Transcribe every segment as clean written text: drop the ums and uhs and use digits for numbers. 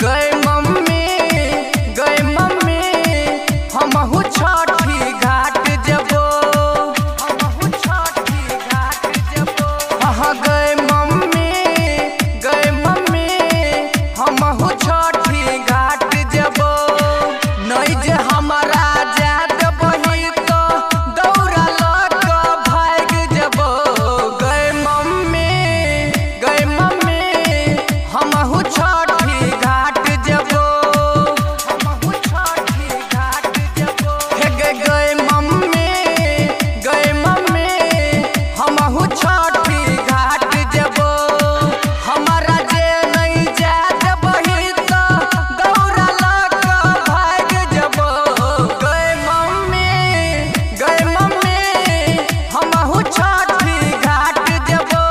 गए मम्मी हमहू छठी घाट जबो। हाँ गए मम्मी हमहू छठी घाट जबो। नहीं जे हमारा जात बही तो दौड़ा लग भाग जबो। गए मम्मी हमहू छठी घाट जबो। गए मम्मी हमहू छठी घाट जबो। हमारा जे नहीं जात बही तो दौड़ा लग भाग जबो। गए मम्मी हमहू छठी घाट जबो।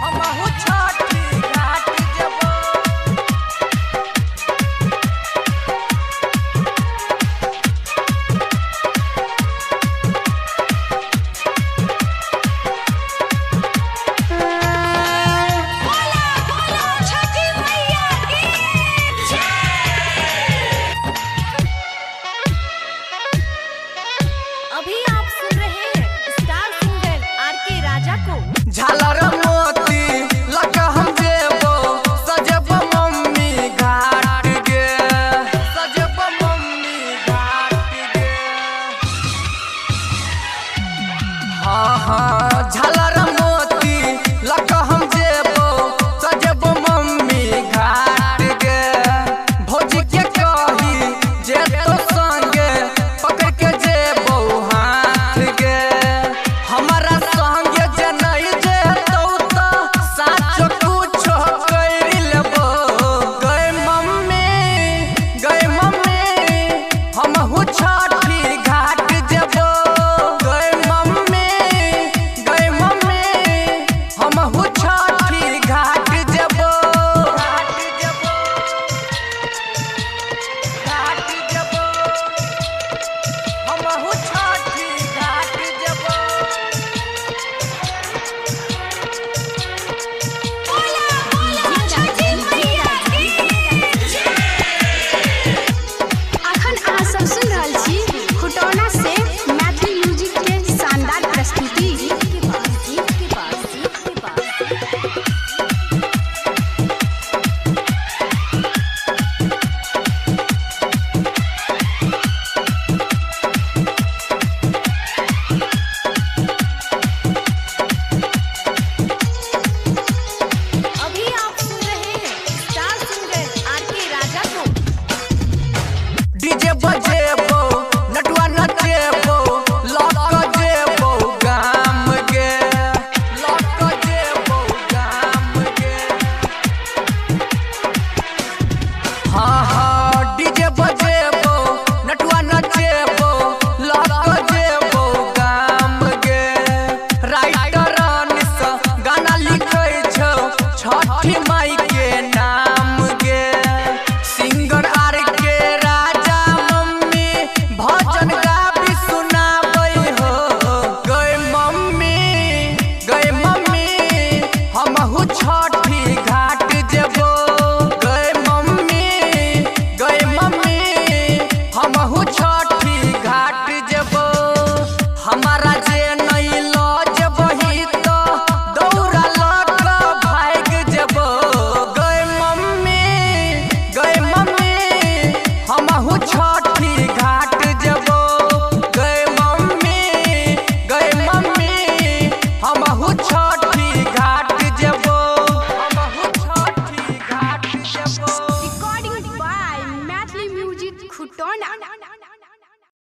हमहू छठी घाट जबो। अभी आप सुन रहे हैं स्टार सिंगर आर.के. राजा को। झालर मोती लगा हम जेबो सजब मम्मी घाट गे। हाँ झालर मोती लगा हम जेबो सजब मम्मी घाट गे। भौजी के कही जे तो संगे पकड़ के जेबो हाथ गे। हमारा संगे जे नहीं जेतौ तो साचो कुछो करि लेबो। गए मम्मी हमहू छठी घाट जबो। गए मम्मी हमहू छठी घाट जबो। हमहू छठी घाट जबो। अखन अहाँ सब सुन रहल छी खुटौना से मैथिली म्यूजिक के शानदार प्रस्तुति। अभी आप सुन रहे हैं स्टार सिंगर आर.के. राजा को। डीजे बजे